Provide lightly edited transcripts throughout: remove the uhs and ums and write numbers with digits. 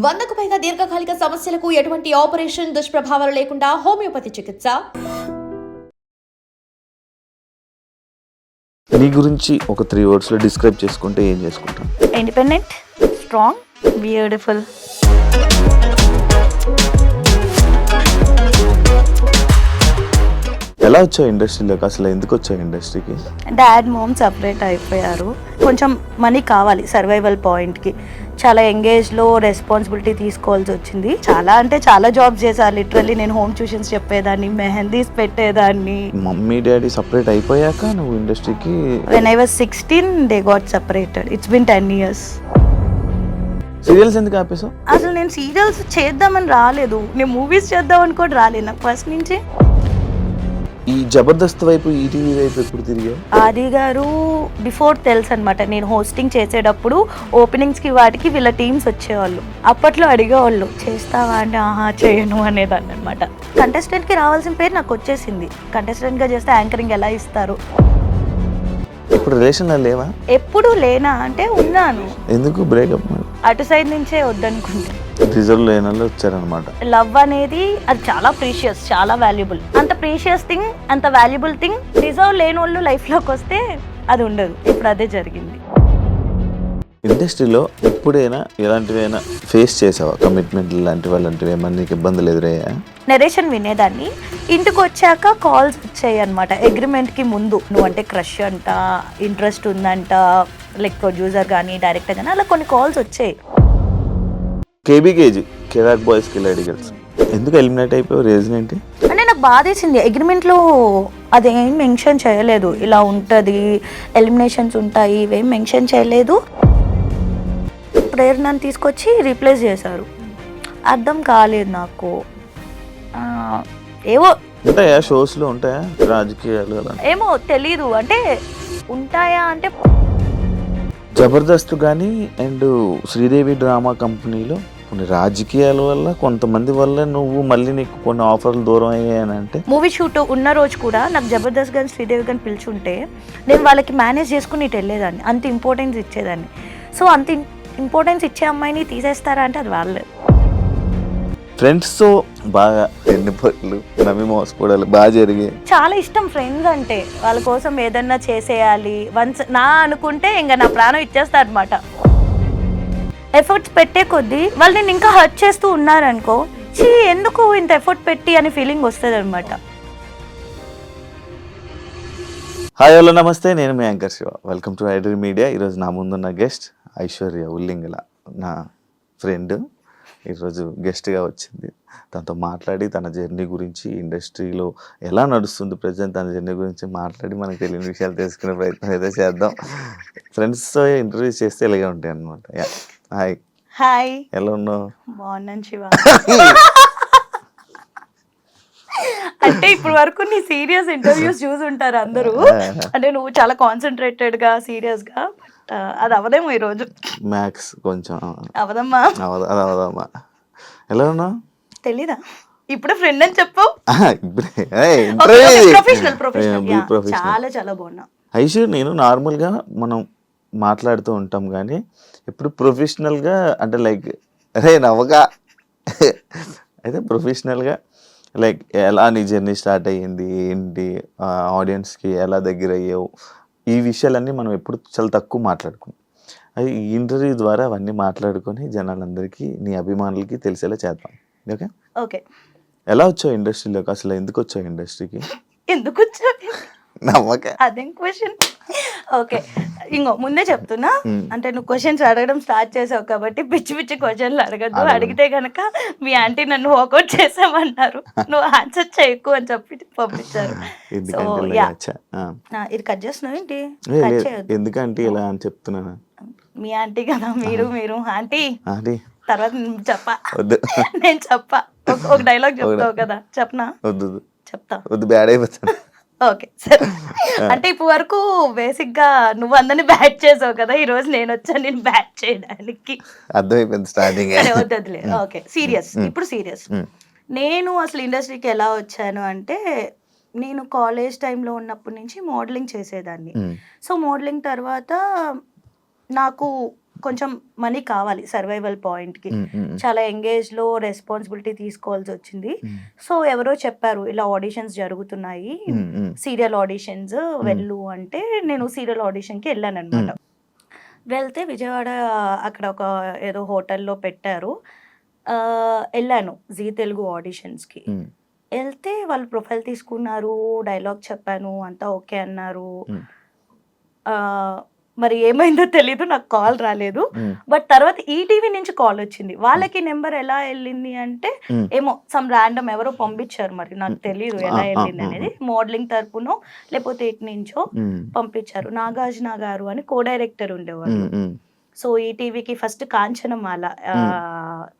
100కు పైగా దీర్ఘకాలిక సమస్యలకు ఎటువంటి ఆపరేషన్ దుష్ప్రభావాలు లేకుండా హోమియోపతి చికిత్స. నీ గురించి ఒక 3 words లో డిస్క్రైబ్ చేసుకుంటే ఏం చేసుకుంటాం? Independent, strong, beautiful. ఎలా వచ్చావు ఇండస్ట్రీలోకి? అసలు ఎందుకు వచ్చావు ఇండస్ట్రీకి? డాడ్ మామ్ సపరేట్ అయిపోయారు. కొంచెం మనీ కావాలి సర్వైవల్ పాయింట్కి. చాలా ఎంగేజ్లో రెస్పాన్సిబిలిటీ తీసుకోవాల్సి వచ్చింది. చాలా అంటే చాలా జాబ్స్ చేశాను. లిటరల్లీ నేను హోమ్ ట్యూషన్స్ చెప్పేదాన్ని, మెహందీస్ పెట్టేదాన్ని. మమ్మీ డాడీ సపరేట్ అయిపోయాక నువ్వు ఇండస్ట్రీకి? When I was 16 they got separated. It's been 10 years. Serials ఎందుకు ఆపేసావు? అసలు నేను సీరియల్స్ చేద్దామని రాలేదు, నేను మూవీస్ చేద్దామని కూడా రాలేదు. నాకు ఫస్ట్ నుంచి ఈ జబర్దస్త్ వైపు, ఈటీవీ వైపు ఎప్పుడు తిరిగావు? ఆది గారు బిఫోర్ తెలుసు అనమాట. నేను హోస్టింగ్ చేసేటప్పుడు ఓపెనింగ్స్కి వాటికి వీళ్ళ టీమ్స్ వచ్చేవాళ్ళు. అప్పట్లో అడిగేవాళ్ళు చేస్తావా అంటే ఆహా చేయను అనేదాన్ని అనమాట. కంటెస్టెంట్కి రావాల్సిన పేరు నాకు వచ్చేసింది. కంటెస్టెంట్గా చేస్తే యాంకరింగ్ ఎలా ఇస్తారు. ఇప్పుడు రిలేషన్లో లేవా? ఎప్పుడు లేనా అంటే ఉన్నాను. ఎందుకు బ్రేకప్? అటు సైడ్ నుంచే వద్దనుకుంటా. రిజర్వ్ లేని వాళ్ళు వచ్చారనమాట. లవ్ అనేది అది చాలా ప్రీషియస్, చాలా వాల్యుబుల్. అంత ప్రీషియస్ థింగ్, అంత వాల్యుబుల్ థింగ్ రిజర్వ్ లేని వాళ్ళు లైఫ్లోకి వస్తే అది ఉండదు. ఇప్పుడు అదే జరిగింది. ఇండస్ట్రీలో ఎప్పుడైనా ఎలాంటివైనా ఫేస్ చేసావా? కమిట్మెంట్ లాంటివి అలాంటివి ఏమన్నా నీకు ఇబ్బందులు ఎదురయ్యా? నరేషన్ వినేదాన్ని. ఇంటికి వచ్చాక కాల్స్ వచ్చాయి అనమాట. అగ్రిమెంట్కి ముందు నువ్వంటే క్రష్ అంట, ఇంట్రెస్ట్ ఉందంట, లైక్ ప్రొడ్యూసర్ కానీ డైరెక్టర్ కానీ అలా కొన్ని కాల్స్ వచ్చాయి. కేబీకేజీ కిరాక్ బాయ్స్ కిలాడి గర్ల్స్ ఎందుకు ఎలిమినేట్ అయిపోయావు? రీజన్ ఏంటి? అంటే నాకు బాధేసింది. అగ్రిమెంట్లో అదేం మెన్షన్ చేయలేదు, ఇలా ఉంటుంది, ఎలిమినేషన్స్ ఉంటాయి, ఇవేం మెన్షన్ చేయలేదు. ప్రేరణను తీసుకొచ్చి రీప్లేస్ చేశారు. అర్థం కాలేదు నాకు. ఏవో ఉంటాయా షోస్లో, ఉంటాయా రాజకీయాలు అలా? ఏమో తెలీదు. అంటే ఉంటాయా అంటే జబర్దస్త్ కానీ అండ్ శ్రీదేవి డ్రామా కంపెనీలో కొన్ని రాజకీయాల వల్ల, కొంతమంది వల్ల నువ్వు మళ్ళీ నీకు కొన్ని ఆఫర్లు దూరం అయ్యాయని అంటే. మూవీ షూట్ ఉన్న రోజు కూడా నాకు జబర్దస్త్ కానీ శ్రీదేవి కానీ పిలుచుంటే నేను వాళ్ళకి మేనేజ్ చేసుకుని ఇటు వెళ్ళేదాన్ని. అంత ఇంపార్టెన్స్ ఇచ్చేదాన్ని. సో అంత ఇంపార్టెన్స్ ఇచ్చే అమ్మాయిని తీసేస్తారా అంటే అది వాళ్ళే. ఫ్రెండ్స్తో బాగా ఎన్ని పట్లు నమ్మి మోసపోవడాలు బాగా జరిగాయి. చాలా ఇష్టం ఫ్రెండ్స్ అంటే. వాళ్ళ కోసం ఏదన్నా చేసేయాలి వన్స్ నా అనుకుంటే ఇంకా నా ప్రాణం ఇచ్చేస్తారు అనమాట. ఎఫర్ట్స్ పెట్టే కొద్దీ వాళ్ళు నేను ఇంకా హర్ట్ చేస్తూ ఉన్నారనుకో, చీ ఎందుకు ఇంత ఎఫర్ట్ పెట్టి అనే ఫీలింగ్ వస్తుంది అనమాట. హాయ్ హలో నమస్తే, నేను మీ anchor Shiva. Welcome to iDream media. ఈరోజు నా ముందున్న గెస్ట్ ఐశ్వర్య ఉల్లింగల, నా ఫ్రెండ్. ఈరోజు గెస్ట్గా వచ్చింది. తనతో మాట్లాడి తన జర్నీ గురించి, ఇండస్ట్రీలో ఎలా నడుస్తుంది ప్రజెంట్, తన జర్నీ గురించి మాట్లాడి మనకు తెలియని విషయాలు తెలుసుకునే ప్రయత్నం అయితే చేద్దాం. ఫ్రెండ్స్తో ఇంటర్వ్యూ చేస్తే ఇలాగే ఉంటాయి అనమాట. హాయ్. హాయ్, ఎలా ఉన్నావు? బాగున్నాను శివ. అంటే ఇప్పుడు వరకు నీ సీరియస్ ఇంటర్వ్యూస్ చూసుంటారు అందరూ. అంటే నువ్వు చాలా కాన్సన్ట్రేటెడ్ గా సీరియస్ గా, అది అవదేమో ఈరోజు. మ్యాక్స్ కొంచెం అవదమ్మా. అవదమ్మా. ఎలా ఉన్నావు? తెలీదా? ఇప్పుడు ఫ్రెండ్ అని చెప్పు. ప్రొఫెషనల్. చాలా చాలా బాగున్నా ఐశ్వర్య. నేను నార్మల్గా మనం మాట్లాడుతూ ఉంటాం కానీ ఇప్పుడు ప్రొఫెషనల్గా అంటే లైక్ నవ్వగా అయితే ప్రొఫెషనల్గా లైక్ ఎలా నీ జర్నీ స్టార్ట్ అయ్యింది, ఏంటి, ఆడియన్స్కి ఎలా దగ్గర అయ్యావు, ఈ విషయాలన్నీ మనం ఎప్పుడు చాలా తక్కువ మాట్లాడుకున్నాం. అది ఈ ఇంటర్వ్యూ ద్వారా అవన్నీ మాట్లాడుకొని జనాలందరికీ, నీ అభిమానులకి తెలిసేలా చేద్దాం. Okay okay. ఎలా వచ్చావు ఇండస్ట్రీలోకి? అసలు ఎందుకు వచ్చావు ఇండస్ట్రీకి? ఎందుకు వచ్చావు? నమ్మక అదేం క్వశ్చన్. ఓకే, ఇంకో ముందే చెప్తున్నా, అంటే నువ్వు క్వశ్చన్స్ అడగడం స్టార్ట్ చేసావు కాబట్టి పిచ్చి పిచ్చి క్వశ్చన్లు అడగద్దు. అడిగితే కనుక మీ ఆంటీ నన్ను వాకౌట్ చేసామన్నారు. నువ్వు ఆన్సర్ చేయకు అని చెప్పి పంపించారు. ఇది కట్ చేస్తున్నావు ఏంటి? ఎందుకంటే ఇలా అని చెప్తున్నాను. మీ ఆంటీ కదా, మీరు ఆంటీ. తర్వాత చెప్పా, నేను చెప్పా. ఒక డైలాగ్ చెప్తావు కదా, చెప్పనా? వద్దు, చెప్తా. వద్దు, బ్యాడ్ అయిపోతాను. ఓకే సరే. అంటే ఇప్పుడు వరకు బేసిక్ గా నువ్వు అందరిని బ్యాట్ చేసావు కదా, ఈ రోజు నేను వచ్చాను నేను బ్యాట్ చేయడానికి. అర్థమైపోయింది స్టార్టింగ్. వద్దులే. Okay, serious. ఇప్పుడు సీరియస్. నేను అసలు ఇండస్ట్రీకి ఎలా వచ్చాను అంటే, నేను కాలేజ్ టైంలో ఉన్నప్పటి నుంచి మోడలింగ్ చేసేదాన్ని. సో మోడలింగ్ తర్వాత నాకు కొంచెం మనీ కావాలి సర్వైవల్ పాయింట్కి. చాలా ఎంగేజ్లో రెస్పాన్సిబిలిటీ తీసుకోవాల్సి వచ్చింది. సో ఎవరో చెప్పారు ఇలా ఆడిషన్స్ జరుగుతున్నాయి, సీరియల్ ఆడిషన్స్ వెళ్ళు అంటే నేను సీరియల్ ఆడిషన్కి వెళ్ళాను అనమాట. వెళ్తే విజయవాడ అక్కడ ఒక ఏదో హోటల్లో పెట్టారు. వెళ్ళాను జీ తెలుగు ఆడిషన్స్కి. వెళ్తే వాళ్ళు ప్రొఫైల్ తీసుకున్నారు, డైలాగ్ చెప్పాను, అంతా ఓకే అన్నారు. మరి ఏమైందో తెలీదు, నాకు కాల్ రాలేదు. బట్ తర్వాత ఈటీవీ నుంచి కాల్ వచ్చింది. వాళ్ళకి నెంబర్ ఎలా వెళ్ళింది అంటే ఏమో సమ్ ర్యాండమ్ ఎవరో పంపించారు, మరి నాకు తెలియదు ఎలా వెళ్ళింది అనేది. మోడలింగ్ తరపునో లేకపోతే ఇటు నుంచో పంపించారు. నాగార్జున గారు అని కో డైరెక్టర్ ఉండేవాళ్ళు. సో ఈటీవీకి ఫస్ట్ కాంచనమాల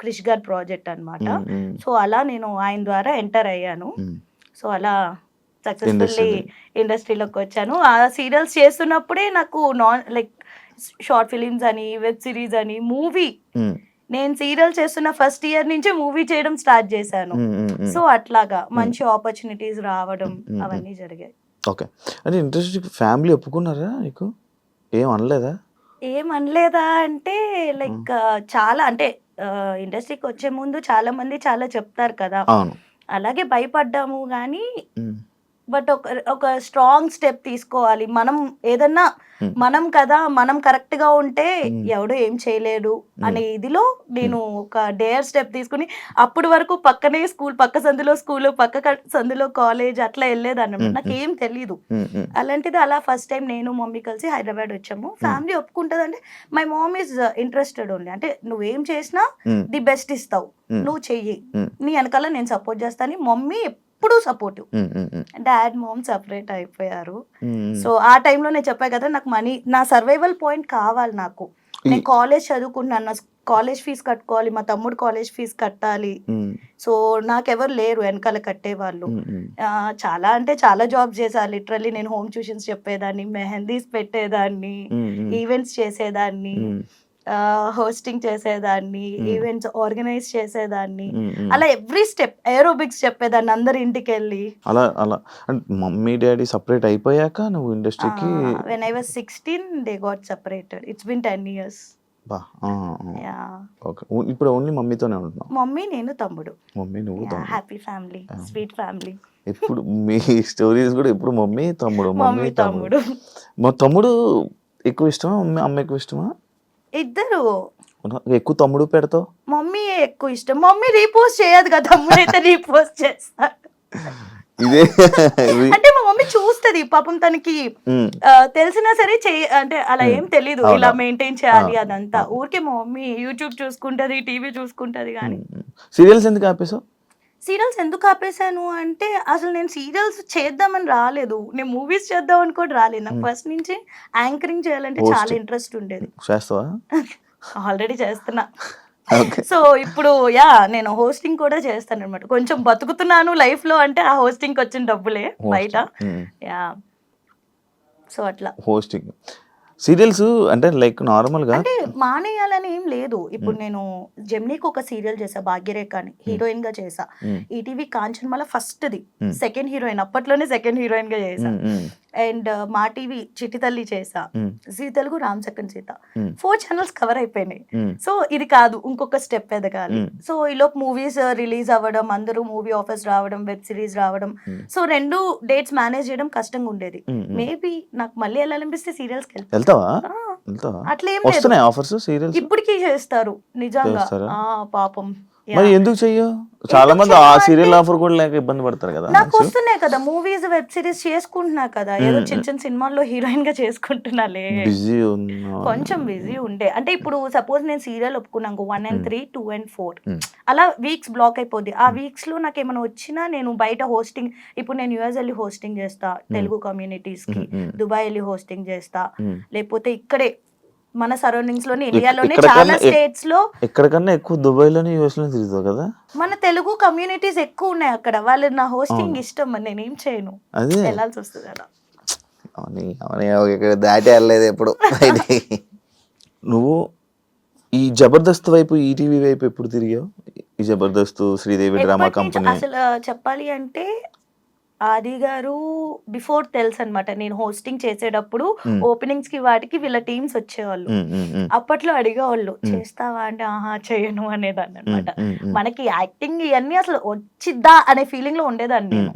క్రిష్ గారి ప్రాజెక్ట్ అనమాట. సో అలా నేను ఆయన ద్వారా ఎంటర్ అయ్యాను. సో అలా సక్సెస్ఫుల్లీ ఇండస్ట్రీలోకి వచ్చాను. ఆ సీరియల్స్ చేస్తున్నప్పుడే నాకు లైక్ షార్ట్ ఫిలిమ్స్ అని, వెబ్ సిరీస్ అని, మూవీ, నేను సీరియల్ చేస్తున్న ఫస్ట్ ఇయర్ నుంచే మూవీ చేయడం స్టార్ట్ చేశాను. సో అట్లాగా మంచి ఆపర్చునిటీస్ రావడం అవన్నీ జరిగాయి. ఓకే, అంటే ఇంట్రెస్ట్ ఫ్యామిలీ ఒప్పుకున్నారా నీకు? ఏం అనలేదా? ఏమనలేదా అంటే లైక్ చాలా అంటే ఇండస్ట్రీకి వచ్చే ముందు చాలా మంది చాలా చెప్తారు కదా, అలాగే భయపడ్డాము కానీ బట్ ఒక స్ట్రాంగ్ స్టెప్ తీసుకోవాలి. మనం ఏదన్నా మనం కదా, మనం కరెక్ట్ గా ఉంటే ఎవడో ఏం చేయలేడు అనే ఇదిలో నేను ఒక డేర్ స్టెప్ తీసుకుని, అప్పటి వరకు పక్కనే స్కూల్, పక్క సందులో స్కూల్, పక్క సందులో కాలేజ్ అట్లా వెళ్ళేదాన్ని, నాకేం తెలీదు. అలాంటిది అలా ఫస్ట్ టైం నేను మమ్మీ కలిసి హైదరాబాద్ వచ్చాము. ఫ్యామిలీ ఒప్పుకుంటది అంటే my mom is interested only, అంటే నువ్వేం చేసినా ది బెస్ట్ ఇస్తావు, నువ్వు చెయ్యి, నీ వెనకాల నేను సపోర్ట్ చేస్తాను. మమ్మీ ఎప్పుడు సపోర్టివ్. డాడ్ మామ్ సపరేట్ అయిపోయారు. సో ఆ టైంలో నేను చెప్పా కదా, నాకు మనీ, నా సర్వైవల్ పాయింట్ కావాలి. నాకు నేను కాలేజ్ చదువుకుంటున్నాను, నా కాలేజ్ ఫీజు కట్టుకోవాలి, మా తమ్ముడు కాలేజ్ ఫీజు కట్టాలి. సో నాకెవరు లేరు వెనకాల కట్టేవాళ్ళు. చాలా అంటే చాలా జాబ్ చేశాను లిటరల్లీ. నేను హోమ్ ట్యూషన్స్ చెప్పేదాన్ని, మెహందీస్ పెట్టేదాన్ని, ఈవెంట్స్ చేసేదాన్ని, హోస్టింగ్ చేసేదాన్ని, ఈవెంట్స్ ఆర్గనైజ్ చేసేదాన్ని, అలా ఎవ్రీ స్టెప్, ఏరోబిక్స్ చెప్పేదాన్ని అందరి ఇంటికి వెళ్ళి. అలా అలా అంటే మమ్మీ డాడీ సపరేట్ అయిపోయాక నువ్వు ఇండస్ట్రీకి? when I was 16 they got separated. It's been 10 years. ఇప్పుడు ఓన్లీ మమ్మీతోనే ఉంటున్నావు? మమ్మీ, నేను, తమ్ముడు. మమ్మీ, నువ్వు, తమ్ముడు. Happy family, sweet family. ఇప్పుడు మీ స్టోరీస్ కూడా ఎప్పుడు మమ్మీ తమ్ముడు, మమ్మీ తమ్ముడు. మా తమ్ముడు ఎక్కువ ఇష్టమా, అమ్మ ఎక్కువ ఇష్టమా? ఇద్దరు. ఎక్కువ తమ్ముడు పెడతావు? మమ్మీ ఎక్కువ ఇష్టం. మమ్మీ రీపోస్ట్ చేయదు కదా, తమ్ముడు అయితే రీపోస్ట్ చేస్తాడు. ఇదే అంటే మా మమ్మీ చూస్తది పాపం, తనకి తెలిసినా సరే అంటే అలా ఏం తెలీదు ఇలా మెయింటైన్ చేయాలి అదంతా. ఊరికే మా మమ్మీ యూట్యూబ్ చూసుకుంటది, టీవీ చూసుకుంటది. కానీ సీరియల్స్ ఎందుకు ఆపేసావు? సీరియల్స్ ఎందుకు ఆపేసాను అంటే అసలు నేను సీరియల్స్ చేద్దామని రాలేదు, నేను మూవీస్ చేద్దామని కూడా రాలేదు. నాకు ఫస్ట్ నుంచి యాంకరింగ్ చేయాలంటే చాలా ఇంట్రెస్ట్ ఉండేది. చేస్తావా? ఆల్రెడీ చేస్తున్నా. సో ఇప్పుడు నేను హోస్టింగ్ కూడా చేస్తాను అనమాట. కొంచెం బతుకుతున్నాను లైఫ్ లో అంటే ఆ హోస్టింగ్ వచ్చిన డబ్బులే బయట. సో అట్లా హోస్టింగ్ సీరియల్స్ అంటే లైక్ నార్మల్ గా అంటే మానేయాలని ఏం లేదు. ఇప్పుడు నేను జెమినీకి ఒక సీరియల్ చేసా, భాగ్యరేఖ అని, హీరోయిన్ గా చేసా. ఈటీవీ కాంచనమాల ఫస్ట్ ది, సెకండ్ హీరోయిన్, అప్పట్లోనే సెకండ్ హీరోయిన్ గా చేసా. అండ్ మా టీవీ చిట్టి తల్లి చేసా, Zee Telugu Ram Chakkani Sita, 4 channels cover అయిపోయినాయి. సో ఇది కాదు, ఇంకొక స్టెప్ ఎదగాలి. సో ఈలోపు మూవీస్ రిలీజ్ అవ్వడం, అందరూ మూవీ ఆఫర్స్ రావడం, వెబ్ సిరీస్ రావడం. సో 2 డేట్స్ మేనేజ్ చేయడం కష్టంగా ఉండేది. మేబీ నాకు మళ్ళీ వెళ్ళాలనిపిస్తే సీరియల్స్ కి వెళ్తావా? అట్లేం లేదు, ఇప్పటికీ చేస్తారు నిజంగా. పాపం మరి ఎందుకు చెయ్యో? చాలా మంది ఆ సీరియల్ ఆఫర్ కూడా లేక ఇబ్బంది పడతారు కదా. నాకు వస్తున్నాయి కదా మూవీస్, వెబ్ సిరీస్ చేసుకుంటున్నా కదా, ఏదో చిన్న చిన్న సినిమాల్లో హీరోయిన్ గా చేసుకుంటున్నాలే. కొంచెం బిజీ ఉండే అంటే ఇప్పుడు సపోజ్ నేను సీరియల్ ఒప్పుకున్నాను 1 and 3, 2 and 4 అలా వీక్స్ బ్లాక్ అయిపోద్ది. ఆ వీక్స్ లో నాకు ఏమైనా వచ్చినా నేను బయట హోస్టింగ్, ఇప్పుడు నేను యూఎస్ వెళ్ళి హోస్టింగ్ చేస్తా తెలుగు కమ్యూనిటీస్ కి, దుబాయ్ వెళ్ళి హోస్టింగ్ చేస్తా, లేకపోతే ఇక్కడే మన సరౌండింగ్స్ లోని, ఇండియాలోనే చాలా స్టేట్స్ లో. ఎక్కడికన్నా ఎక్కువ దుబాయ్ లోనే యూఎస్ లో తిరుగుతావు కదా. మన తెలుగు కమ్యూనిటీస్ ఎక్కువ ఉన్నాయి అక్కడ, వాళ్ళు నా హోస్టింగ్ ఇష్టం, మరి నేను ఏం చేయను, వెళ్ళాల్సి వస్తుంది అలా. దాటి వెళ్ళలేదు ఎప్పుడు. నువ్వు ఈ జబర్దస్త్ వైపు, ఈటీవీ వైపు ఎప్పుడు తిరిగావు? ఈ జబర్దస్త్, శ్రీదేవి డ్రామా కంపెనీ. అసలు చెప్పాలి అంటే ఆది గారు బిఫోర్ తెలుసు అనమాట. నేను హోస్టింగ్ చేసేటప్పుడు ఓపెనింగ్స్ కి వాటికి వీళ్ళ టీమ్స్ వచ్చేవాళ్ళు. అప్పట్లో అడిగేవాళ్ళు చేస్తావా అంటే ఆహా చేయను అనేదాన్ని అనమాట. మనకి యాక్టింగ్ ఇవన్నీ అసలు వచ్చిద్దా అనే ఫీలింగ్ లో ఉండేదాన్ని నేను.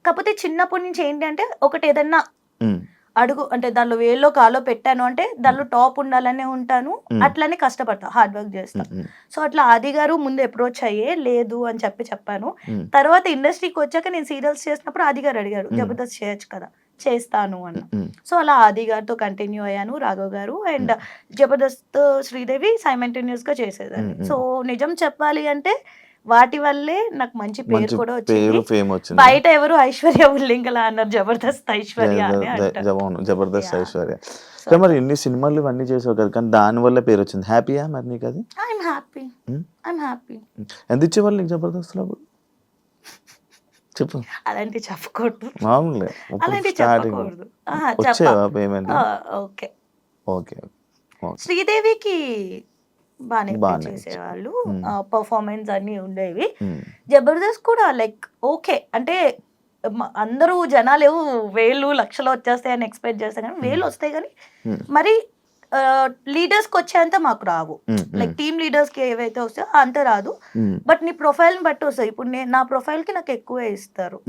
కాకపోతే చిన్నప్పటి నుంచి ఏంటి అంటే ఒకటి ఏదన్నా అడుగు అంటే దానిలో వేల్లో కాలో పెట్టాను అంటే దానిలో టాప్ ఉండాలనే ఉంటాను, అట్లనే కష్టపడతా, హార్డ్ వర్క్ చేస్తా. సో అట్లా ఆది గారు ముందు అప్రోచ్ అయ్యే లేదు అని చెప్పాను. తర్వాత ఇండస్ట్రీకి వచ్చాక నేను సీరియల్స్ చేసినప్పుడు ఆది గారు అడిగారు జబర్దస్త్ చేయొచ్చు కదా, చేస్తాను అన్న. సో అలా ఆది గారితో కంటిన్యూ అయ్యాను, రాఘవ్ గారు అండ్ జబర్దస్త్ శ్రీదేవి సైమల్టేనియస్ గా చేసేదాన్ని. సో నిజం చెప్పాలి అంటే వాటి వల్లే నాకు మంచి పేరు కూడా వచ్చింది. బయట ఎవరు ఐశ్వర్య ఉల్లింగల అన్నారు, జబర్దస్త్ ఐశ్వర్య అని అంటారు. జబర్దస్త్ ఐశ్వర్య. మరి ఎన్ని సినిమాలు ఇవన్నీ చేసావు కదా, కానీ దాని వల్ల పేరు వచ్చింది. హ్యాపీయా మరి నీకు అది? I'm happy. ఎంత ఇచ్చేవాళ్ళు నీకు జబర్దస్త్ లో? చెప్పు. అలాంటి చెప్పకూడదు, మామూలుగా అలాంటి చెప్పకూడదు. వచ్చేవా పేమెంట్? ఓకే. ఓకే. శ్రీదేవికి బాగానే చేసేవాళ్ళు, పర్ఫార్మెన్స్ అన్ని ఉండేవి. జబర్దస్త్ కూడా లైక్ ఓకే అంటే అందరూ జనాలు వేలు లక్షలు వచ్చేస్తాయని ఎక్స్పెక్ట్ చేస్తాం, కానీ వేలు వస్తాయి కానీ మరి లీడర్స్ కి వచ్చేంత మాకు రావు. లైక్ టీమ్ లీడర్స్ కి ఏవైతే వస్తాయో అంత రాదు. బట్ నీ ప్రొఫైల్ బట్టి వస్తాయి. ఇప్పుడు నా ప్రొఫైల్ కి నాకు ఎక్కువే ఇస్తారు.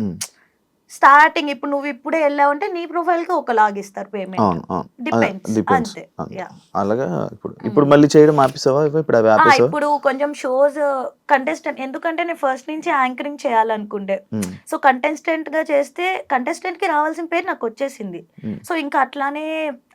స్టార్టింగ్ ఇప్పుడు నువ్వు ఇప్పుడే వెళ్ళావంటే నీ ప్రొఫైల్ కి ఒకలాగా ఇస్తారు పేమెంట్, డిపెండ్స్ అంతే. అలాగా ఇప్పుడు మళ్ళీ చేయడం ఆపేసావా? ఇప్పుడు కొంచెం షోస్ కంటెస్టెంట్, ఎందుకంటే నేను ఫస్ట్ నుంచి యాంకరింగ్ చేయాలనుకుంటే, సో కంటెస్టెంట్ గా చేస్తే కంటెస్టెంట్ కి రావాల్సిన పేరు నాకు వచ్చేసింది. సో ఇంకా అట్లానే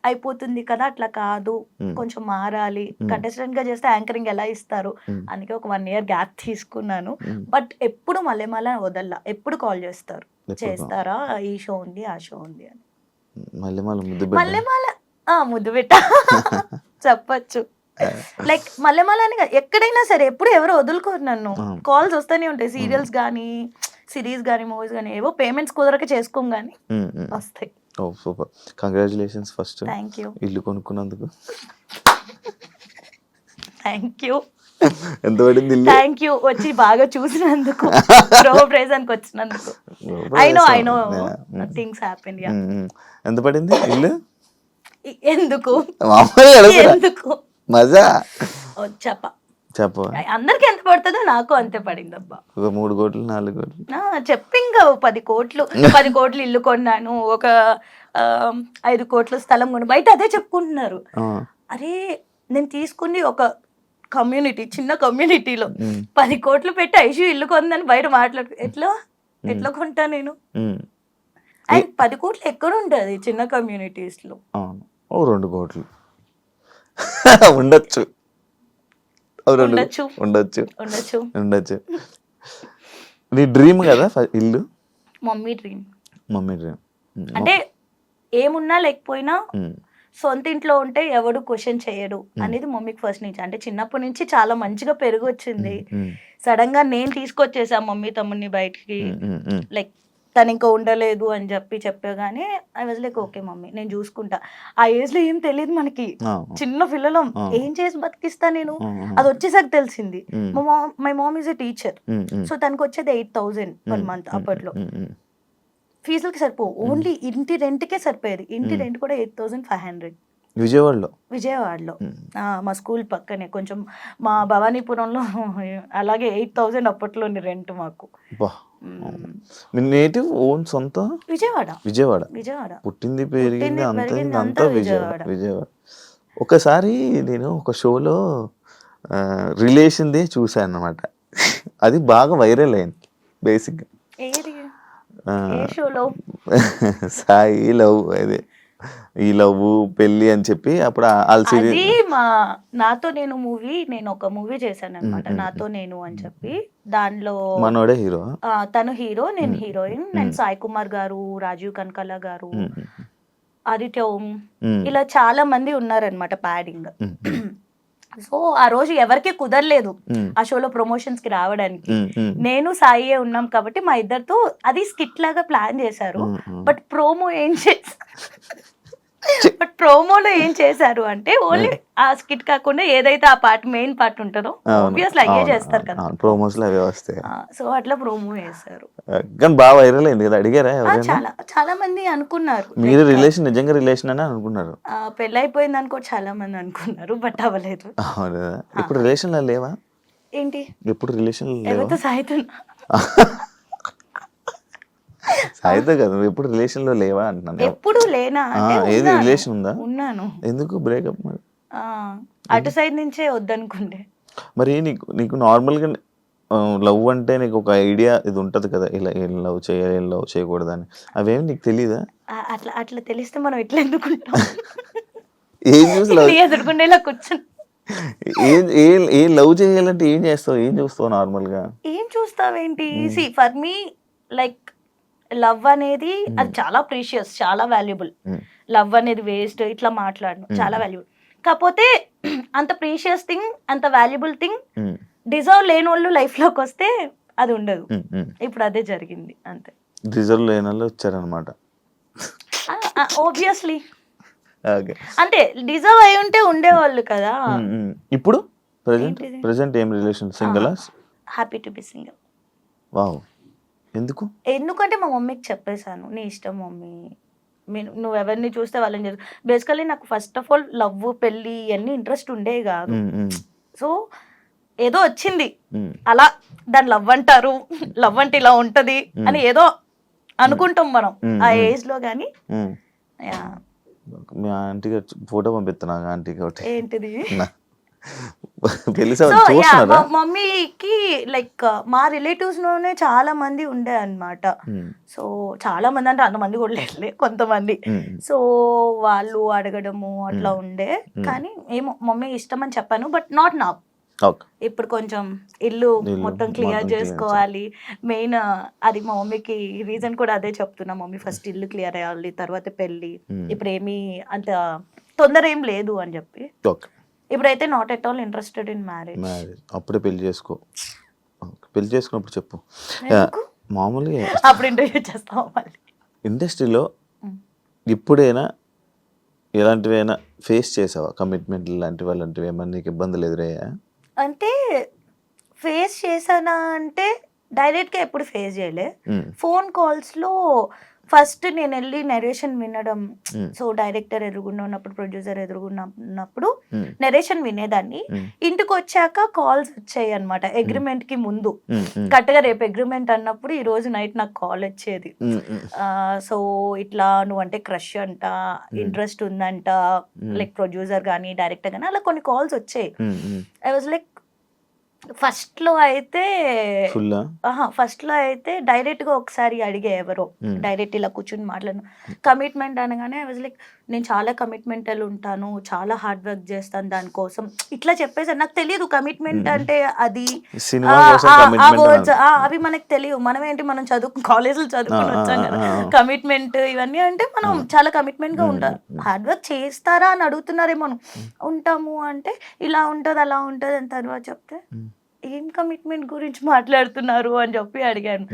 అయిపోతుంది కదా, అట్లా కాదు, కొంచెం మారాలి. కంటెస్టెంట్ గా చేస్తే యాంకరింగ్ ఎలా ఇస్తారు, అందుకే ఒక 1 year గ్యాప్ తీసుకున్నాను. బట్ ఎప్పుడు మళ్ళీ వదల్లా, ఎప్పుడు కాల్ చేస్తారు, చేస్తారా ఈ షో ఉంది ఆ షో ఉంది అని. ముద్దు పెట్ట చెప్పచ్చు. లైక్ మల్లెమాలని ఎక్కడైనా సరే ఎప్పుడు ఎవరు వదులుకోరు నన్ను, కాల్స్ వస్తూనే ఉంటాయి. సీరియల్స్ గానీ సిరీస్ గానీ మూవీస్ గానీ ఏవో పేమెంట్స్ కుదరక చేసుకోం గానీ వస్తాయి. ఓ super, congratulations first. Thank you. ఇల్లు కొనుక్కున్నందుకు థ్యాంక్ యూ. ఎంత పడింది? థ్యాంక్ యూ వచ్చి బాగా చూసినందుకు, ప్రో ప్రెజెంట్ వచ్చినందుకు. I know things happen. Yeah. ఎంత పడింది ఇల్లు? ఎందుకు మజా చెప్ప అందరికి ఎంత పడుతుందో నాకు అంతే పడింది అబ్బా. 3 కోట్లు 4 కోట్లు చెప్పి ఇంకా 10 కోట్లు 10 కోట్లు ఇల్లు కొన్నాను, ఒక 5 కోట్ల స్థలం కొను. బయట అదే చెప్పుకుంటున్నారు. అరే నేను తీసుకుని ఒక కమ్యూనిటీ, చిన్న కమ్యూనిటీలో 10 కోట్లు పెట్టి ఐషు ఇల్లు కొందని బయట మాట్లాడు, ఎట్లా కొంటా నేను? అండ్ 10 కోట్లు ఎక్కడ ఉంటుంది చిన్న కమ్యూనిటీస్ లో? 2 కోట్లు ఉండొచ్చు. నీ డ్రీమ్ కదా ఇల్లు? Mummy dream. అంటే ఏమున్నా లేకపోయినా సొంత ఇంట్లో ఉంటే ఎవడు క్వశ్చన్ చేయడు అనేది మమ్మీకి ఫస్ట్ నుంచి. అంటే చిన్నప్పటి నుంచి చాలా మంచిగా పెరుగు వచ్చింది. సడన్ గా నేను తీసుకొచ్చేసా మమ్మీ తమ్ముడిని బయటికి, లైక్ తను ఇంకా ఉండలేదు అని చెప్పగానే I was like okay mummy నేను చూసుకుంటా. ఆ ఏజ్ లో ఏం తెలియదు మనకి, చిన్న పిల్లలం, ఏం చేసి బతికిస్తా నేను, అది వచ్చేసాక తెలిసింది. My mom is a teacher, so తనకు వచ్చేది 8,000 పర్ మంత్. అప్పట్లో ఫీజులకి సరిపో, ఓన్లీ ఇంటి రెంట్కే సరిపోయేది. ఇంటి రెంట్ కూడా 8,500 విజయవాడలో. మా స్కూల్ పక్కనే కొంచెం మా భవానీపురంలో అలాగే 8,000 అప్పట్లోని రెంట్ మాకు. నేటివ్ ఓన్ సొంత విజయవాడ పుట్టింది పెరిగింది అంతా విజయవాడ. ఒకసారి నేను ఒక షోలో రిలేషన్దే చూసాను అన్నమాట. అది బాగా వైరల్ అయింది. బేసిక్గా సాయి లవ్, అదే ఈ లవ్ పెళ్లి అని చెప్పి అప్పుడు నాతో నేను మూవీ, నేను ఒక మూవీ చేశాను అనమాట, నాతో నేను అని చెప్పి. దానిలో మనోడే హీరో, తను హీరో, నేను హీరోయిన్. నేను సాయి కుమార్ గారు, రాజీవ్ కనకాల గారు, ఆదిత్య ఓం, ఇలా చాలా మంది ఉన్నారనమాట ప్యాడింగ్. సో ఆ రోజు ఎవరికి కుదరలేదు ఆ షోలో ప్రమోషన్స్ కి రావడానికి. నేను సాయి ఉన్నాం కాబట్టి మా ఇద్దరితో అది స్కిట్ లాగా ప్లాన్ చేశారు. బట్ ప్రోమో ఏం బట్ ప్రోమోలో ఏం చేశారు అంటే ఓన్లీ ఆ స్కిట్ కాకుండా ఏదైతే ఆ పార్ట్ మెయిన్ పార్ట్ ఉంటుందో ఆబ్వియస్లీ అయ్యే చేస్తారు కదా ప్రోమోస్ లో అవే వస్తాయి. సో అట్లా ప్రోమో వేశారు. కానీ బాగా వైరల్ అయింది కదా, అడిగారా ఎవరైనా? చాలా చాలా మంది అనుకున్నారు మీరు రిలేషన్ నిజంగా రిలేషన్ అని అనుకున్నారు? పెళ్ళి అయిపోయింది అనుకో చాలా మంది అనుకున్నారు, బట్ అవ్వలేదు. ఇప్పుడు రిలేషన్ లో లేవా? ఏంటి ఎప్పుడు రిలేషన్ లేవా? ఎవరితో సాయితున్నా సాయితో కదా, నువ్వు ఎప్పుడు రిలేషన్ లో లేవా అంటున్నాను. ఎప్పుడు లేనా అంటే ఏది రిలేషన్ ఉందా? ఉన్నాను. ఎందుకు బ్రేకప్ మరి? అటు సైడ్ నుంచే వద్దనుకుంటే. మరి నీకు నార్మల్ గా లవ్ అంటే నీకు ఒక ఐడియా ఇది ఉంటది కదా, ఇలా ఏం లవ్ చేయాలి ఏం లవ్ చేయకూడదని, అవేమి నీకు తెలీదా? అట్లా అట్లా తెలిస్తే మనం ఎట్లా ఎందుకుంటాం? ఏం చూసి లవ్ ఎదుర్కొండే ఇలా కూర్చొని ఏం లవ్ చేయాలంటే ఏం చేస్తావు, ఏం చూస్తావు నార్మల్ గా? ఏం చూస్తావేంటి? See for me like love అనేది అది చాలా ప్రీషియస్, చాలా వాల్యుబుల్. లవ్ అనేది వేస్ట్ ఇట్లా మాట్లాడను, చాలా వాల్యుబుల్. కాకపోతే అంత ప్రీషియస్ థింగ్, అంత వాల్యుబుల్ థింగ్ డిజర్వ్ లేని వాళ్ళు లైఫ్ లోకి వస్తే అది ఉండదు. ఇప్పుడు అదే జరిగింది అంతే. డిజర్వ్ లేని వాళ్ళు వచ్చారనమాట. ఆబ్వియస్లీ అంటే డిజర్వ్ అయి ఉంటే ఉండేవాళ్ళు కదా. ఇప్పుడు ప్రెసెంట్ ఏం relation? Single? Happy to be single. Wow. ఎందుకంటే మా మమ్మీకి చెప్పేశాను, నీ ఇష్టం మమ్మీ, నువ్వు ఎవరిని చూస్తే వాళ్ళని చేసు. బేసికలీ నాకు ఫస్ట్ ఆఫ్ ఆల్ లవ్ పెళ్ళి ఇవన్నీ ఇంట్రెస్ట్ ఉండే కాదు. సో ఏదో వచ్చింది అలా, దాన్ని లవ్ అంటారు, లవ్ అంటే ఇలా ఉంటది అని ఏదో అనుకుంటాం మనం ఆ ఏజ్ లో. కానీ మీ ఆంటీకి ఫోటో పంపిస్తున్నా, ఆంటీకి ఒకటి. ఏంటిది? మమ్మీకి లైక్ మా రిలేటివ్స్ లోనే చాలా మంది ఉండే అన్నమాట. సో చాలా మంది అంటే అంతమంది కూడా లేదులే, కొంతమంది. సో వాళ్ళు అడగడము అట్లా ఉండే. కానీ ఏమో మమ్మీ ఇష్టం అని చెప్పాను, బట్ నాట్ నా. ఇప్పుడు కొంచెం ఇల్లు మొత్తం క్లియర్ చేసుకోవాలి మెయిన్. అది మా మమ్మీకి రీజన్ కూడా అదే చెప్తున్నా, మమ్మీ ఫస్ట్ ఇల్లు క్లియర్ అయ్యాలి, తర్వాత పెళ్ళి. ఇప్పుడు ఏమీ అంత తొందర ఏం లేదు అని చెప్పి. ఇప్పుడైతే not at all interested in marriage. అప్పుడే పెళ్లి చేసుకో. పెళ్లి చేసుకున్నప్పుడు చెప్పు. మామూలుగా అప్పుడు ఇంటర్వ్యూ చేస్తాం. మళ్ళీ ఇండస్ట్రీలో ఇప్పుడైనా ఎలాంటివైనా ఫేస్ చేసావా? కమిట్మెంట్ లాంటివి అలాంటివి ఏమన్నా నీకు ఇబ్బందులు ఎదురయ్యా? అంటే ఫేస్ చేశానా అంటే డైరెక్ట్గా ఎప్పుడు ఫేస్ చేయలే. ఫోన్ కాల్స్లో ఫస్ట్ నేను వెళ్ళి నెరేషన్ వినడం. సో డైరెక్టర్ ఎదురుగుండా ఉన్నప్పుడు, ప్రొడ్యూసర్ ఎదురుగున్నప్పుడు నెరేషన్ వినేదాన్ని. ఇంటికి వచ్చాక కాల్స్ వచ్చాయి అనమాట. అగ్రిమెంట్ కి ముందు కరెక్ట్గా రేపు అగ్రిమెంట్ అన్నప్పుడు ఈ రోజు నైట్ నాకు కాల్ వచ్చేది. సో ఇట్లా నువ్వంటే క్రష్ అంట, ఇంట్రెస్ట్ ఉందంట, లైక్ ప్రొడ్యూసర్ కానీ డైరెక్టర్ కానీ, అలా కొన్ని కాల్స్ వచ్చాయి. ఐ వాజ్ లైక్ ఫస్ట్ లో అయితే డైరెక్ట్ గా ఒకసారి అడిగే ఎవరో డైరెక్ట్ ఇలా కూర్చుని మాట్లాడను. కమిట్మెంట్ అనగానే ఐ వాజ్ లైక్ నేను చాలా కమిట్మెంటల్ ఉంటాను, చాలా హార్డ్ వర్క్ చేస్తాను దానికోసం ఇట్లా చెప్పేసారు. నాకు తెలియదు కమిట్మెంట్ అంటే అది, అవి మనకు తెలియదు. మనం ఏంటి, మనం కాలేజీలో చదువుకుని వచ్చాం కదా. కమిట్మెంట్ ఇవన్నీ అంటే మనం చాలా కమిట్మెంట్ గా ఉంటారు. హార్డ్ వర్క్ చేస్తారా అని అడుగుతున్నారేమో. ఉంటాము అంటే ఇలా ఉంటది అలా ఉంటది అని తర్వాత చెప్తే ఏం కమిట్మెంట్ గురించి మాట్లాడుతున్నారు అని చెప్పి అడిగాను.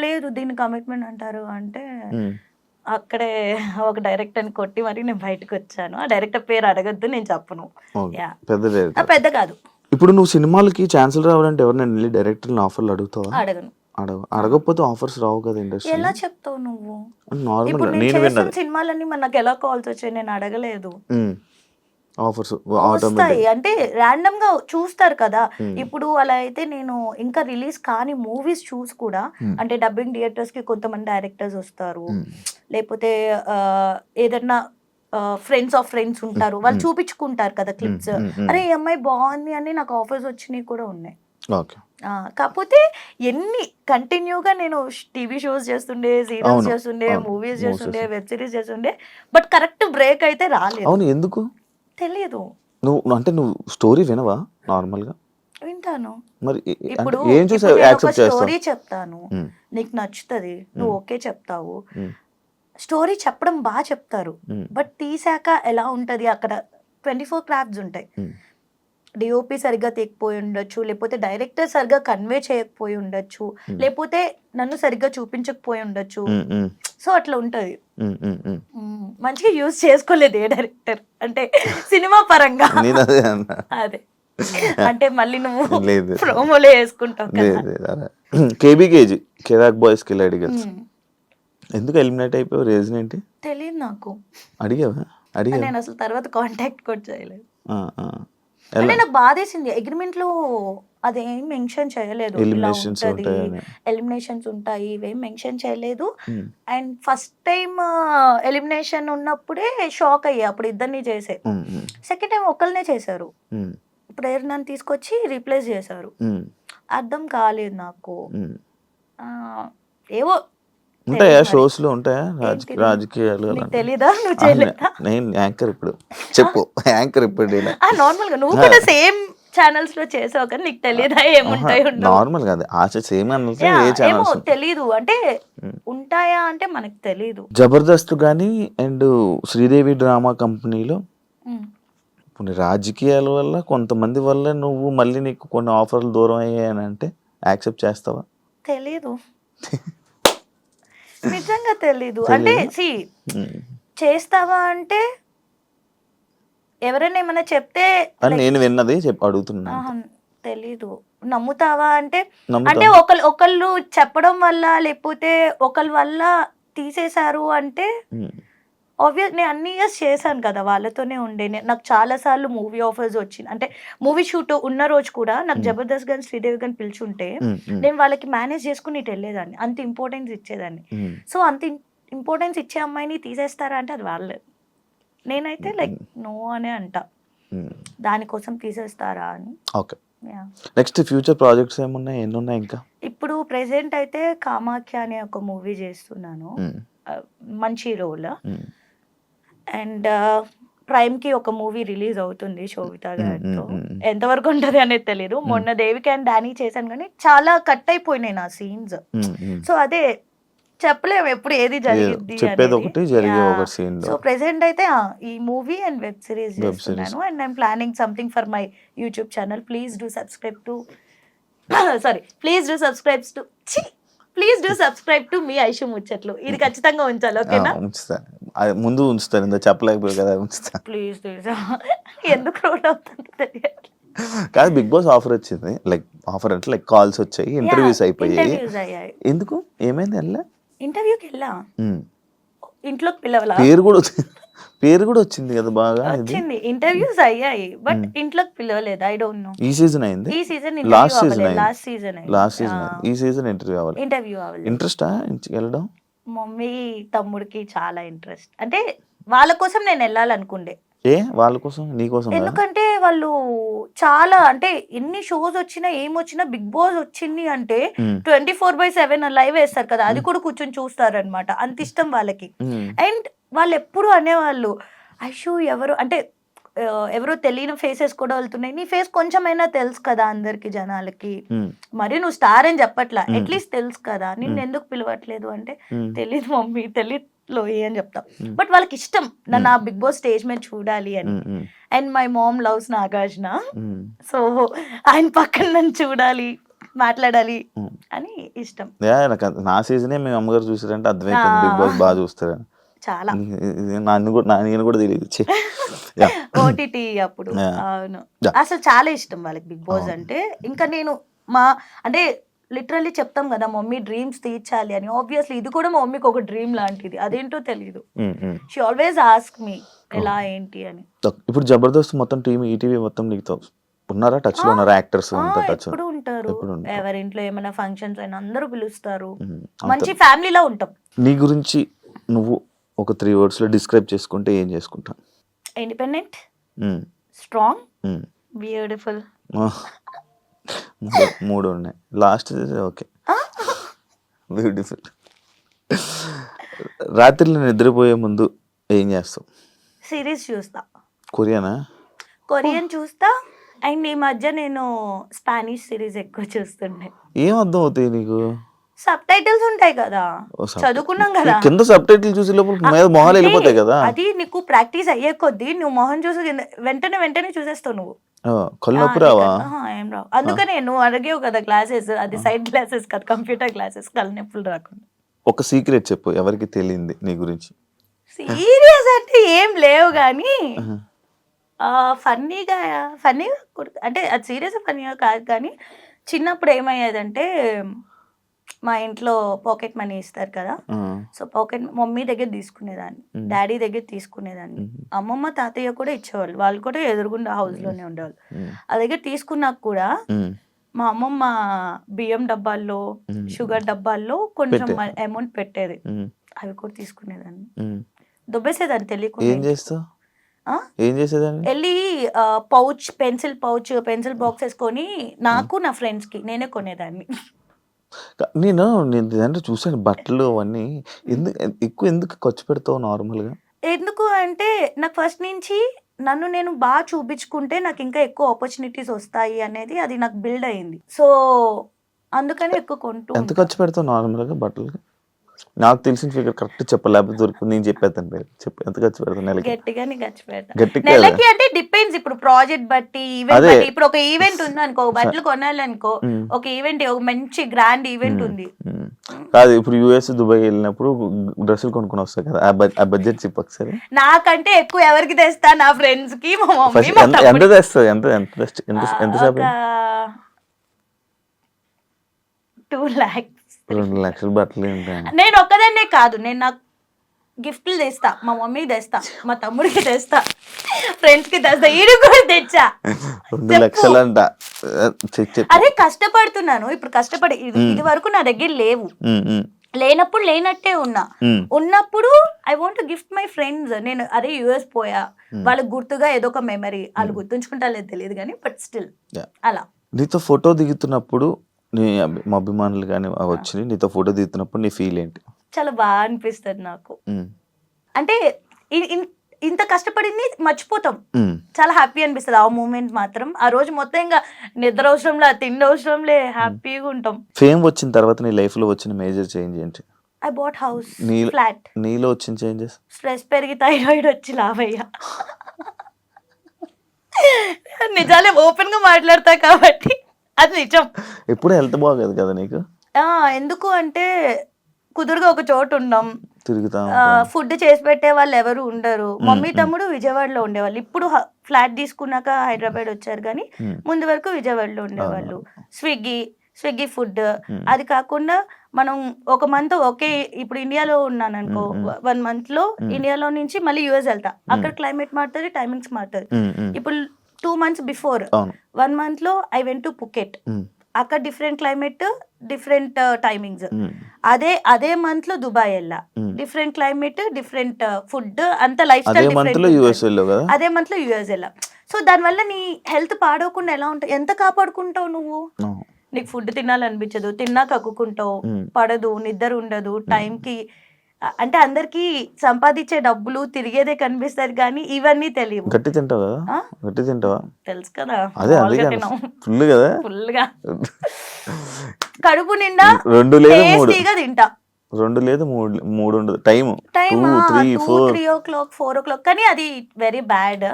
లేదు దీన్ని కమిట్మెంట్ అంటారు అంటే అక్కడే ఒక డైరెక్టర్ని కొట్టి మరి నేను బయటకు వచ్చాను. ఆ డైరెక్టర్ పేరు అడగద్దు, నేను చెప్పను. పెద్ద కాదు. ఇప్పుడు నువ్వు సినిమాలకి ఛాన్సులు రావాలంటే ఎవరైనా వెళ్ళి డైరెక్టర్ని ఆఫర్లు అడుగుతావా? అడగను. అడగకపోతే ఆఫర్స్ రావు కదా ఇండస్ట్రీ. ఎలా చెప్తావు నువ్వు? నార్మల్ నేను విన్నది సినిమాలన్నీ మనకు ఎలా కాల్స్ వచ్చాయి, నేను అడగలేదు. ఆఫర్స్ వస్తాయి అంటే ర్యాండమ్ గా చూస్తారు కదా. ఇప్పుడు అలా అయితే నేను ఇంకా రిలీజ్ కాని మూవీస్ చూసి కూడా, అంటే డబ్బింగ్ థియేటర్స్ కి కొంతమంది డైరెక్టర్స్ వస్తారు, లేకపోతే ఏదన్నా ఫ్రెండ్స్ ఆఫ్ ఫ్రెండ్స్ ఉంటారు, వాళ్ళు చూపించుకుంటారు కదా క్లిప్స్. అరే ఈ అమ్మాయి బాగుంది అని నాకు ఆఫర్స్ వచ్చినాయి కూడా ఉన్నాయి. కాకపోతే ఎన్ని కంటిన్యూగా నేను టీవీ షోస్ చేస్తుండే, సీరియల్స్ చేస్తుండే, మూవీస్ చేస్తుండే, వెబ్ సిరీస్ చేస్తుండే, బట్ కరెక్ట్ బ్రేక్ అయితే రాలేదు. ఎందుకు తెలియదు. నువ్వు స్టోరీ వినవా? నార్మల్ గా వింటాను. మరి ఇప్పుడు స్టోరీ చెప్తాను, నీకు నచ్చుతుంది, నువ్వు ఓకే చెప్తావు. స్టోరీ చెప్పడం బాగా చెప్తారు, బట్ తీసాక ఎలా ఉంటది, అక్కడ 24 క్రాఫ్ట్స్ ఉంటాయి. డిఓపి సరిగ్గా తీయకపోయి ఉండొచ్చు, లేకపోతే డైరెక్టర్ సరిగ్గా కన్వే చేయకపోయి ఉండొచ్చు, లేకపోతే నన్ను సరిగ్గా చూపించకపోయి ఉండొచ్చు. సో అట్లా ఉంటది. మంచిగా యూజ్ చేసుకోలేదు ఏ డైరెక్టర్ అంటే సినిమా పరంగా. అదే అంటే మళ్ళీ నువ్వు ప్రోమోలో వేసుకుంటావు కదా. కేబీకేజీ కిరాక్ బాయ్స్ కి అడిగారు, ఎందుకు ఎలిమినేట్ అయిపోయావు, రీజన్ ఏంటి? తెలియదు నాకు. అడిగావా? నేను అసలు తర్వాత కాంటాక్ట్ కూడా చేయలేదు. అంటే నాకు బాధేసింది, అగ్రిమెంట్ లో అదేం మెన్షన్ చేయలేదు, ఎలిమినేషన్స్ ఉంటాయి ఇవేం మెన్షన్ చేయలేదు. అండ్ ఫస్ట్ టైం ఎలిమినేషన్ ఉన్నప్పుడే షాక్ అయ్యా, అప్పుడు ఇద్దరిని చేసే. సెకండ్ టైం ఒకళ్ళనే చేశారు, ఇప్పుడు నన్ను తీసుకొచ్చి రీప్లేస్ చేశారు. అర్థం కాలేదు నాకు. ఏవో ఉంటాయా షోస్ లో, ఉంటాయా రాజకీయాలు? తెలీదా? నువ్వు చేయలేదా? నేను యాంకర్ ఇప్పుడు, చెప్పు యాంకర్ ఇప్పుడు. నార్మల్ గా నువ్వు కూడా సేమ్ ఛానల్స్ లో చేసావు కానీ నీకు తెలియదా ఏముంటాయి? నార్మల్ గా సేమ్ తెలీదు అంటే ఉంటాయా అంటే మనకు తెలీదు. జబర్దస్త్ గానీ అండ్ శ్రీదేవి డ్రామా కంపెనీలో కొన్ని రాజకీయాల వల్ల కొంతమంది వల్ల నువ్వు మళ్ళీ నీకు కొన్ని ఆఫర్లు దూరం అయ్యాయని అంటే యాక్సెప్ట్ చేస్తావా? తెలీదు, నిజంగా తెలీదు. అంటే చేస్తావా అంటే ఎవరైనా ఏమైనా చెప్తే నేను విన్నది అడుగుతున్నా. తెలీదు. నమ్ముతావా అంటే ఒకళ్ళు చెప్పడం వల్ల లేకపోతే ఒకళ్ళ వల్ల తీసేశారు అంటే ఆబ్వియస్ నేను అన్ని ఇయర్స్ చేశాను కదా, వాళ్ళతోనే ఉండే. నాకు చాలా సార్లు మూవీ ఆఫర్స్ వచ్చింది, అంటే మూవీ షూట్ ఉన్న రోజు కూడా నాకు జబర్దస్త్ గాని శ్రీదేవి గాని పిలుచుంటే నేను వాళ్ళకి మేనేజ్ చేసుకుని ఇటు వెళ్ళేదాన్ని, అంత ఇంపార్టెన్స్ ఇచ్చేదాన్ని. సో అంత ఇంపార్టెన్స్ ఇచ్చే అమ్మాయిని తీసేస్తారా అంటే అది వాళ్ళే. నేనైతే లైక్ నో అనే అంట, దానికోసం తీసేస్తారా అని. ఓకే, నెక్స్ట్ ఫ్యూచర్ ప్రాజెక్ట్స్ ఏమున్నాయి, ఎన్ని ఉన్నాయి ఇంకా? ఇప్పుడు ప్రెసెంట్ అయితే కామాఖ్య అనే ఒక మూవీ చేస్తున్నాను, మంచి రోల్. అండ్ ప్రైమ్ కి ఒక మూవీ రిలీజ్ అవుతుంది శోభిత గారితో, ఎంతవరకు ఉంటది అనేది తెలియదు. మొన్న దేవిక అండ్ డానీ చేశాను కానీ చాలా కట్ అయిపోయినాయి నా సీన్స్. సో అదే చెప్పలేము ఎప్పుడు ఏది జరిగింది. సో ప్రెసెంట్ అయితే ఈ మూవీ అండ్ వెబ్ సిరీస్ చేస్తున్నాను. And I'm planning something for my YouTube channel. Please do subscribe to మీ ఐషు ముచ్చట్లు. ఇది ఖచ్చితంగా ఉంచాలి, ఓకేనా? ముందు ఉంచుతాను, చెప్పలేకపోయా కదా, ఉంచుతా ప్లీజ్. ఎందుకు రోడ్ అవుతుంది తెలియదు. కాదు, బిగ్ బాస్ ఆఫర్ వచ్చింది, లైక్ ఆఫర్ అంటే లైక్ కాల్స్ వచ్చాయి, ఇంటర్వ్యూస్ అయిపోయాయి. ఎందుకు, ఏమైంది? వెళ్ళా ఇంటర్వ్యూకి వెళ్ళా, ఇంట్లోకి పిలవలా, పేరు కూడా వచ్చింది కదా, బాగా వచ్చింది. ఇంటర్వ్యూస్ అయ్యాయి బట్ ఇంట్లోకి పిలవలేదు. I don't know. ఈ సీజన్ అయింది, ఈ సీజన్ లాస్ట్ సీజన్ ఈ సీజన్ ఇంటర్వ్యూ అవ్వాలి. ఇంట్రెస్టా వెళ్ళడం? మమ్మీ తమ్ముడికి చాలా ఇంట్రెస్ట్, అంటే వాళ్ళ కోసం నేను వెళ్ళాలనుకుండే. వాళ్ళ కోసం, నీ కోసం? ఎందుకంటే వాళ్ళు చాలా, అంటే ఎన్ని షోస్ వచ్చినా ఏమొచ్చినా బిగ్ బాస్ వచ్చింది అంటే 24/7 లైవ్ వేస్తారు కదా, అది కూడా కూర్చొని చూస్తారు అనమాట, అంత ఇష్టం వాళ్ళకి. అండ్ వాళ్ళు ఎప్పుడు అనేవాళ్ళు, ఐషు ఎవరు అంటే ఎవరో తెలియని ఫేసెస్ కూడా వెళ్తున్నాయి, నీ ఫేస్ కొంచెమైనా తెలుసు కదా అందరికి జనాలకి, మరి నువ్వు స్టార్ అని చెప్పట్లా, అట్లీస్ట్ తెలుసు కదా, నిన్ను ఎందుకు పిలవట్లేదు అంటే తెలీదు మమ్మీ, తెలియదు అని చెప్తా. బట్ వాళ్ళకి ఇష్టం నన్ను ఆ బిగ్ బాస్ స్టేజ్ మీద చూడాలి అని. And my mom loves Nagarjuna, so ఆయన పక్కన నన్ను చూడాలి, మాట్లాడాలి అని ఇష్టం. నా సీజనే మీ అమ్మగారు చూసారంటే అర్థమైంది బిగ్ బాస్ బాగా చూస్తారని. చాలా నేను కూడా తెలియదు, ఓటీటీ అప్పుడు. అవును, అసలు చాలా ఇష్టం వాళ్ళకి బిగ్ బాస్ అంటే. ఇంకా నేను అంటే లిటరల్లీ చెప్తాం కదా మమ్మీ డ్రీమ్స్ తీర్చాలి అని, ఆబ్వియస్లీ ఇది కూడా మా మమ్మీకి ఒక డ్రీమ్ లాంటిది, అదేంటో తెలీదు. షీ ఆల్వేస్ ఆస్క్ మీ ఎలా ఏంటి అని. ఇప్పుడు జబర్దస్త్ మొత్తం టీమ్, ఈటీవీ మొత్తం నీతో ఉన్నారా, టచ్ లో ఉన్నారా యాక్టర్స్? ఎప్పుడు ఉంటారు, ఎవరింట్లో ఏమైనా ఫంక్షన్స్ అయినా అందరూ పిలుస్తారు, మంచి ఫ్యామిలీలో ఉంటాం. నీ గురించి నువ్వు ఒక 3 words లో డిస్క్రైబ్ చేసుకుంటే ఏం చేసుకుంటా? Independent, strong, beautiful. 3 ఉన్నాయి, లాస్ట్ ఓకే, బ్యూటిఫుల్. రాత్రిలో నిద్రపోయే ముందు ఏం చేస్తావు? సిరీస్ చూస్తా. కొరియన్ చూస్తా. అండ్ ఈ మధ్య నేను స్పానిష్ సిరీస్ ఎక్కువ చూస్తుండే. ఏం అర్థం అవుతాయి నీకు? సబ్ టైటిల్స్ ఉంటాయి కదా, చదువుకున్నాం కదా, కింద సబ్ టైటిల్ చూసి మొహాలు వెళ్ళిపోతాయి కదా. అది నీకు ప్రాక్టీస్ అయ్యే కొద్దీ నువ్వు మొహం చూసి వెంటనే చూసేస్తావు నువ్వు. కళ్ళు నొప్పి రావా? ఏం రావు. అందుకనే నువ్వు అడిగేవు కదా క్లాసెస్, అది సైడ్ క్లాసెస్ కదా, కంప్యూటర్ క్లాసెస్, కళ్ళు నొప్పులు రాకుండా. ఒక సీక్రెట్ చెప్పు ఎవరికి తెలియంది నీ గురించి. సీరియస్ అంటే ఏం లేవు కానీ ఫన్నీగా అంటే అది సీరియస్ ఫన్నీగా కాదు కానీ చిన్నప్పుడు ఏమయ్యేదంటే మా ఇంట్లో పాకెట్ మనీ ఇస్తారు కదా, సో పాకెట్ మమ్మీ దగ్గర తీసుకునేదాన్ని, డాడీ దగ్గర తీసుకునేదాన్ని, అమ్మమ్మ తాతయ్య కూడా ఇచ్చేవాళ్ళు, వాళ్ళు కూడా ఎదురుగుండా హౌస్ లోనే ఉండేవాళ్ళు. ఆ దగ్గర తీసుకున్నాక కూడా మా అమ్మమ్మ బియ్యం డబ్బాల్లో షుగర్ డబ్బాల్లో కొంచెం అమౌంట్ పెట్టేది, అవి కూడా తీసుకునేదాన్ని, దొబ్బేసేదాన్ని తెలియకుండా. ఏం చేస్తావు? ఏం చేసేదాన్ని? వెళ్ళి పౌచ్ పెన్సిల్ బాక్స్ వేసుకొని నాకు నా ఫ్రెండ్స్ కి నేనే కొనేదాన్ని. నేను అంటే చూసాను బట్టలు అవన్నీ. ఎందుకు ఖర్చు పెడతావు నార్మల్గా? ఎందుకు అంటే నాకు ఫస్ట్ నుంచి నన్ను నేను బాగా చూపించుకుంటే నాకు ఇంకా ఎక్కువ ఆపర్చునిటీస్ వస్తాయి అనేది అది నాకు బిల్డ్ అయింది. సో అందుకని ఎక్కువ కొంటూ. ఎంత ఖర్చు పెడతావు నార్మల్గా బట్టలకి? నాకు తెలిసిన ఫిగర్ కరెక్ట్ చెప్పాలి, లేకపోతే దొరుకుతుంది. నేను చెప్పేస్తాను పేరు చెప్పు. ఎంత ఖర్చు పెడతాను నెలకి? గట్టిగానే ఖర్చు పెడతాను నెలకి. అంటే డిపెండ్స్, ఇప్పుడు ప్రాజెక్ట్ బట్టి, ఈవెంట్ బట్టి. ఇప్పుడు ఒక ఈవెంట్ ఉంది అనుకో, బట్టలు కొనాలనుకో, ఒక ఈవెంట్, ఒక మంచి గ్రాండ్ ఈవెంట్ ఉంది కాదు, ఇప్పుడు యుఎస్ దుబాయ్ వెళ్ళినప్పుడు డ్రెస్సులు కొనుక్కొని వస్తాయి కదా, ఆ బడ్జెట్ చెప్పు ఒకసారి. నాకంటే ఎక్కువ ఎవరికి తెస్తా? నా ఫ్రెండ్స్ కి, మా మమ్మీ. ఎంత తెస్తుంది? ఎంత 2 lakhs. 2 లక్షలు బట్టలు ఉంటాయి. నేను ఒక్కదాన్నే కాదు, నేను నాకు గిఫ్ట్లు తెస్తా, మా మమ్మీకి తెస్తా, మా తమ్ముడికి తెస్తా, ఫ్రెండ్స్ కి తెస్తా, ఈడు కూడా తెచ్చా. 2 లక్షలు అంట. అదే కష్టపడుతున్నాను ఇప్పుడు, కష్టపడి ఇది వరకు నా దగ్గర లేవు, లేనప్పుడు లేనట్టే ఉన్నప్పుడు I want gift my friends. నేను అదే యుఎస్ పోయా, వాళ్ళకి గుర్తుగా ఏదో ఒక మెమరీ, వాళ్ళు గుర్తుంచుకుంటా లేదు తెలియదు కానీ, బట్ స్టిల్ అలా. నీతో ఫోటో దిగుతున్నప్పుడు నీ అభిమానులు కానీ వచ్చి నీతో ఫోటో దిగుతున్నప్పుడు నీ ఫీల్ ఏంటి? చాలా బాగా అనిపిస్తుంది నాకు. అంటే ఇంత కష్టపడింది మర్చిపోతాం, చాలా హ్యాపీ అనిపిస్తుంది ఆ మూమెంట్ మాత్రం. ఆ రోజు మొత్తం ఇంకా నిద్ర అవసరంలే, తిండి అవసరంలే, హ్యాపీగా ఉంటాం. ఫేమ్ వచ్చిన తర్వాత నీ లైఫ్ లో వచ్చిన మేజర్ చేంజ్ ఏంటి? I bought house, flat. నీలో వచ్చిన చేంజెస్? స్ట్రెస్ పెరిగి థైరాయిడ్ వచ్చి లావయ్యా. నిజాలే ఓపెన్ గా మాట్లాడతా కాబట్టి అది నిజం. ఎప్పుడు హెల్త్ బాగోదు కదా నీకు? ఎందుకు అంటే కుదురుగా ఒక చోటు ఉన్నాం, తిరుగుతా, ఫుడ్ చేసి పెట్టే వాళ్ళు ఎవరు ఉండరు. మమ్మీ తమ్ముడు విజయవాడలో ఉండేవాళ్ళు, ఇప్పుడు ఫ్లాట్ తీసుకున్నాక హైదరాబాద్ వచ్చారు కానీ ముందు వరకు విజయవాడలో ఉండేవాళ్ళు. స్విగ్గీ ఫుడ్, అది కాకుండా మనం ఒక మంత్ ఒకే, ఇప్పుడు ఇండియాలో ఉన్నాను అనుకో, 1 month లో ఇండియాలో నుంచి మళ్ళీ యుఎస్ వెళ్తా, అక్కడ క్లైమేట్ మారుతుంది, టైమింగ్స్ మారుతుంది. ఇప్పుడు 2 months బిఫోర్ 1 month లో ఐ వెంట్ టు పుకెట్, అక్కడ డిఫరెంట్ క్లైమేట్, డిఫరెంట్ టైమింగ్స్. అదే మంత్ లో దుబాయ్ వెళ్ళా, డిఫరెంట్ క్లైమేట్, డిఫరెంట్ ఫుడ్, అంత లైఫ్ స్టైల్. అదే మంత్ లో యుఎస్ వెళ్ళా. సో దానివల్ల నీ హెల్త్ పాడవకుండా ఎలా ఉంటావు? ఎంత కాపాడుకుంటావు నువ్వు? నీకు ఫుడ్ తినాలనిపించదు, తిన్నా కక్కుకుంటావు, పడదు, నిద్ర ఉండదు టైంకి. అంటే అందరికి సంపాదించే డబ్బులు తిరిగేదే కనిపిస్తుంది కానీ ఇవన్నీ తెలియవు. గట్టి తింటావా? తెలుసు కదా, ఫుల్ గా కడుపు నిండా 2 లేదా 3 తింటా. 2 లేదా 3 ఉండదు టైం 3 o'clock 4 o'clock. కానీ అది వెరీ బ్యాడ్,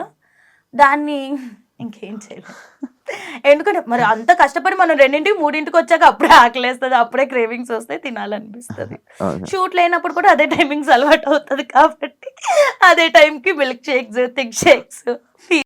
దాన్ని ఇంకేం చేయలేదు. ఎందుకంటే మరి అంత కష్టపడి మనం 2 3 వచ్చాక అప్పుడే ఆకలేస్తుంది, అప్పుడే క్రేవింగ్స్ వస్తాయి, తినాలనిపిస్తుంది. షూట్ లేనప్పుడు కూడా అదే టైమింగ్స్ అలవాటు అవుతుంది కాబట్టి అదే టైంకి మిల్క్ షేక్స్, థిక్ షేక్స్